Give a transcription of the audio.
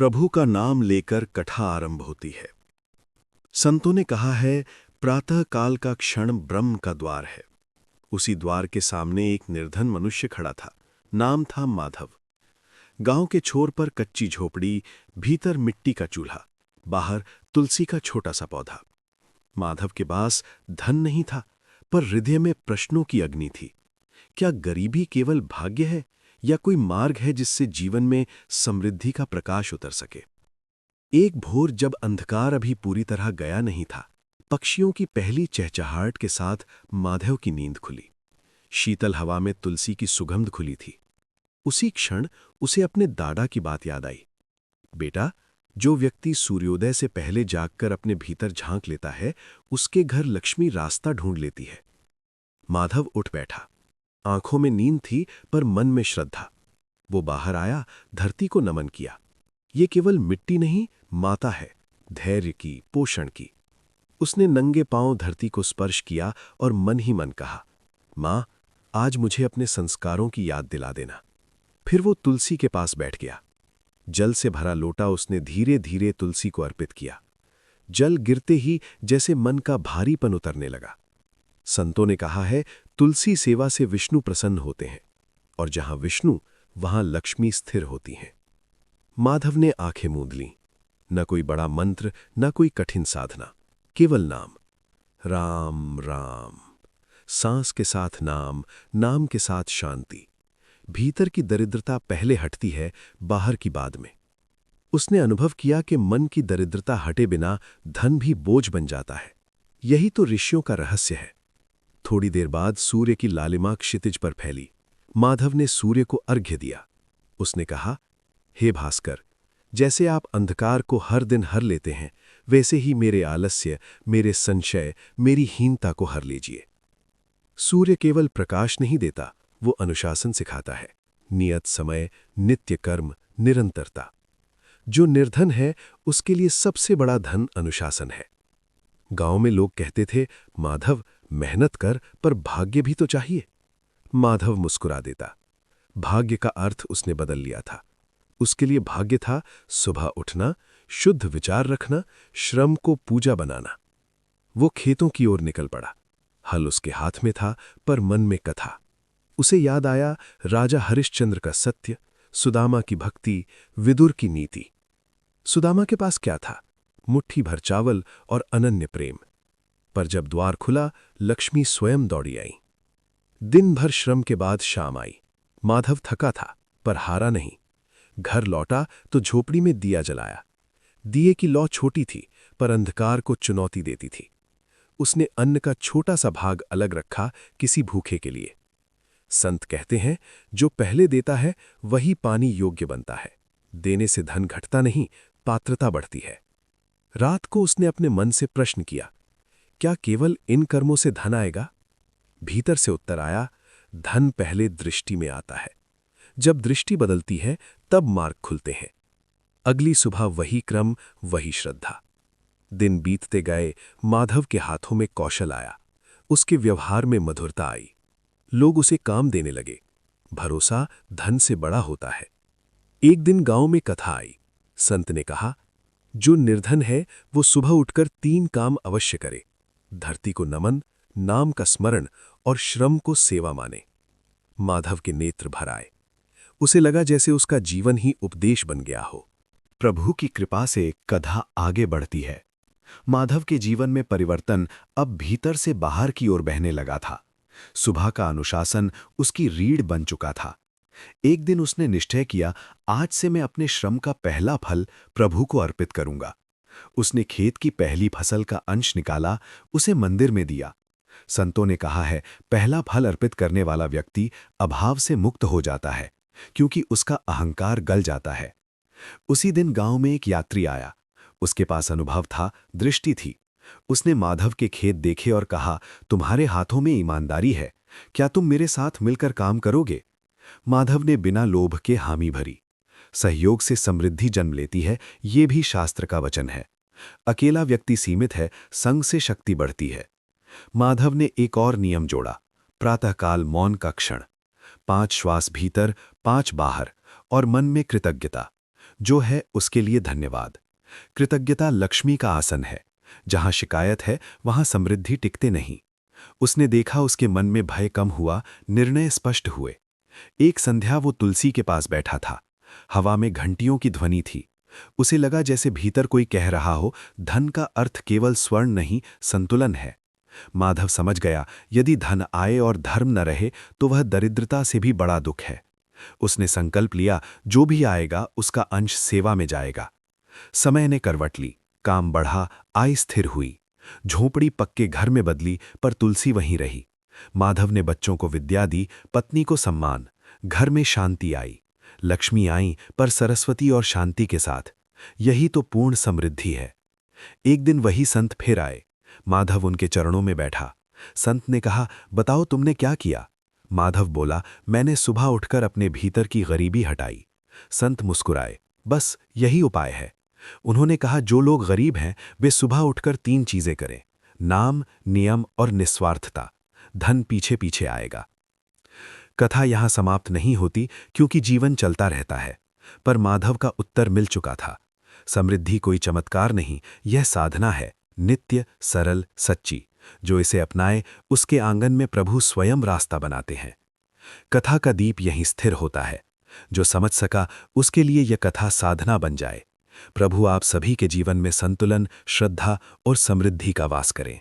प्रभु का नाम लेकर कथा आरंभ होती है। संतों ने कहा है, प्रातः काल का क्षण ब्रह्म का द्वार है। उसी द्वार के सामने एक निर्धन मनुष्य खड़ा था। नाम था माधव। गांव के छोर पर कच्ची झोपड़ी, भीतर मिट्टी का चूल्हा, बाहर तुलसी का छोटा सा पौधा। माधव के पास धन नहीं था, पर हृदय में प्रश्नों की अग्नि थी। क्या गरीबी केवल भाग्य है या कोई मार्ग है जिससे जीवन में समृद्धि का प्रकाश उतर सके? एक भोर जब अंधकार अभी पूरी तरह गया नहीं था, पक्षियों की पहली चहचहाहट के साथ माधव की नींद खुली। शीतल हवा में तुलसी की सुगंध खुली थी। उसी क्षण उसे अपने दादा की बात याद आई। बेटा, जो व्यक्ति सूर्योदय से पहले जागकर अपने भीतर झांक लेता है, उसके घर लक्ष्मी रास्ता ढूंढ लेती है। माधव उठ बैठा। आंखों में नींद थी, पर मन में श्रद्धा। वो बाहर आया, धरती को नमन किया। ये केवल मिट्टी नहीं, माता है, धैर्य की, पोषण की। उसने नंगे पांव धरती को स्पर्श किया और मन ही मन कहा, मां, आज मुझे अपने संस्कारों की याद दिला देना। फिर वो तुलसी के पास बैठ गया। जल से भरा लोटा उसने धीरे धीरे तुलसी को अर्पित किया। जल गिरते ही जैसे मन का भारीपन उतरने लगा। संतों ने कहा है, तुलसी सेवा से विष्णु प्रसन्न होते हैं, और जहां विष्णु, वहां लक्ष्मी स्थिर होती हैं। माधव ने आंखें मूंद लीं। न कोई बड़ा मंत्र, न कोई कठिन साधना, केवल नाम। राम राम। सांस के साथ नाम, नाम के साथ शांति। भीतर की दरिद्रता पहले हटती है, बाहर की बाद में। उसने अनुभव किया कि मन की दरिद्रता हटे बिना धन भी बोझ बन जाता है। यही तो ऋषियों का रहस्य है। थोड़ी देर बाद सूर्य की लालिमा क्षितिज पर फैली। माधव ने सूर्य को अर्घ्य दिया। उसने कहा, हे भास्कर, जैसे आप अंधकार को हर दिन हर लेते हैं, वैसे ही मेरे आलस्य, मेरे संशय, मेरी हीनता को हर लीजिए। सूर्य केवल प्रकाश नहीं देता, वो अनुशासन सिखाता है। नियत समय, नित्य कर्म, निरंतरता। जो निर्धन है, उसके लिए सबसे बड़ा धन अनुशासन है। गांव में लोग कहते थे, माधव, मेहनत कर, पर भाग्य भी तो चाहिए। माधव मुस्कुरा देता। भाग्य का अर्थ उसने बदल लिया था। उसके लिए भाग्य था सुबह उठना, शुद्ध विचार रखना, श्रम को पूजा बनाना। वो खेतों की ओर निकल पड़ा। हल उसके हाथ में था, पर मन में कथा। उसे याद आया राजा हरिश्चंद्र का सत्य, सुदामा की भक्ति, विदुर की नीति। सुदामा के पास क्या था? मुट्ठी भर चावल और अनन्य प्रेम। पर जब द्वार खुला, लक्ष्मी स्वयं दौड़ी आई। दिन भर श्रम के बाद शाम आई। माधव थका था, पर हारा नहीं। घर लौटा तो झोपड़ी में दिया जलाया। दिए की लौ छोटी थी, पर अंधकार को चुनौती देती थी। उसने अन्न का छोटा सा भाग अलग रखा, किसी भूखे के लिए। संत कहते हैं, जो पहले देता है वही पानी योग्य बनता है। देने से धन घटता नहीं, पात्रता बढ़ती है। रात को उसने अपने मन से प्रश्न किया, क्या केवल इन कर्मों से धन आएगा? भीतर से उत्तर आया, धन पहले दृष्टि में आता है। जब दृष्टि बदलती है, तब मार्ग खुलते हैं। अगली सुबह वही क्रम, वही श्रद्धा। दिन बीतते गए, माधव के हाथों में कौशल आया। उसके व्यवहार में मधुरता आई। लोग उसे काम देने लगे। भरोसा धन से बड़ा होता है। एक दिन गांव में कथा आई। संत ने कहा, जो निर्धन है वो सुबह उठकर 3 काम अवश्य करे। धरती को नमन, नाम का स्मरण और श्रम को सेवा माने। माधव के नेत्र भर आए। उसे लगा जैसे उसका जीवन ही उपदेश बन गया हो। प्रभु की कृपा से कथा आगे बढ़ती है। माधव के जीवन में परिवर्तन अब भीतर से बाहर की ओर बहने लगा था। सुबह का अनुशासन उसकी रीढ़ बन चुका था। एक दिन उसने निश्चय किया, आज से मैं अपने श्रम का पहला फल प्रभु को अर्पित करूंगा। उसने खेत की पहली फसल का अंश निकाला, उसे मंदिर में दिया। संतों ने कहा है, पहला फल अर्पित करने वाला व्यक्ति अभाव से मुक्त हो जाता है, क्योंकि उसका अहंकार गल जाता है। उसी दिन गांव में एक यात्री आया। उसके पास अनुभव था, दृष्टि थी। उसने माधव के खेत देखे और कहा, तुम्हारे हाथों में ईमानदारी है, क्या तुम मेरे साथ मिलकर काम करोगे? माधव ने बिना लोभ के हामी भरी। सहयोग से समृद्धि जन्म लेती है, ये भी शास्त्र का वचन है। अकेला व्यक्ति सीमित है, संग से शक्ति बढ़ती है। माधव ने एक और नियम जोड़ा, प्रातःकाल मौन का क्षण। 5 श्वास भीतर, 5 बाहर, और मन में कृतज्ञता। जो है उसके लिए धन्यवाद। कृतज्ञता लक्ष्मी का आसन है। जहां शिकायत है वहां समृद्धि टिकते नहीं। उसने देखा उसके मन में भय कम हुआ, निर्णय स्पष्ट हुए। एक संध्या वो तुलसी के पास बैठा था। हवा में घंटियों की ध्वनि थी। उसे लगा जैसे भीतर कोई कह रहा हो, धन का अर्थ केवल स्वर्ण नहीं, संतुलन है। माधव समझ गया, यदि धन आए और धर्म न रहे तो वह दरिद्रता से भी बड़ा दुख है। उसने संकल्प लिया, जो भी आएगा उसका अंश सेवा में जाएगा। समय ने करवट ली, काम बढ़ा, आय स्थिर हुई। झोंपड़ी पक्के घर में बदली, पर तुलसी वहीं रही। माधव ने बच्चों को विद्या दी, पत्नी को सम्मान। घर में शांति आई। लक्ष्मी आई, पर सरस्वती और शांति के साथ। यही तो पूर्ण समृद्धि है। एक दिन वही संत फिर आए। माधव उनके चरणों में बैठा। संत ने कहा, बताओ तुमने क्या किया? माधव बोला, मैंने सुबह उठकर अपने भीतर की गरीबी हटाई। संत मुस्कुराए, बस यही उपाय है। उन्होंने कहा, जो लोग गरीब हैं वे सुबह उठकर 3 चीजें करें: नाम, नियम और निस्वार्थता। धन पीछे पीछे आएगा। कथा यहां समाप्त नहीं होती, क्योंकि जीवन चलता रहता है। पर माधव का उत्तर मिल चुका था। समृद्धि कोई चमत्कार नहीं, यह साधना है, नित्य, सरल, सच्ची। जो इसे अपनाए उसके आंगन में प्रभु स्वयं रास्ता बनाते हैं। कथा का दीप यहीं स्थिर होता है। जो समझ सका उसके लिए यह कथा साधना बन जाए। प्रभु आप सभी के जीवन में संतुलन, श्रद्धा और समृद्धि का वास करें।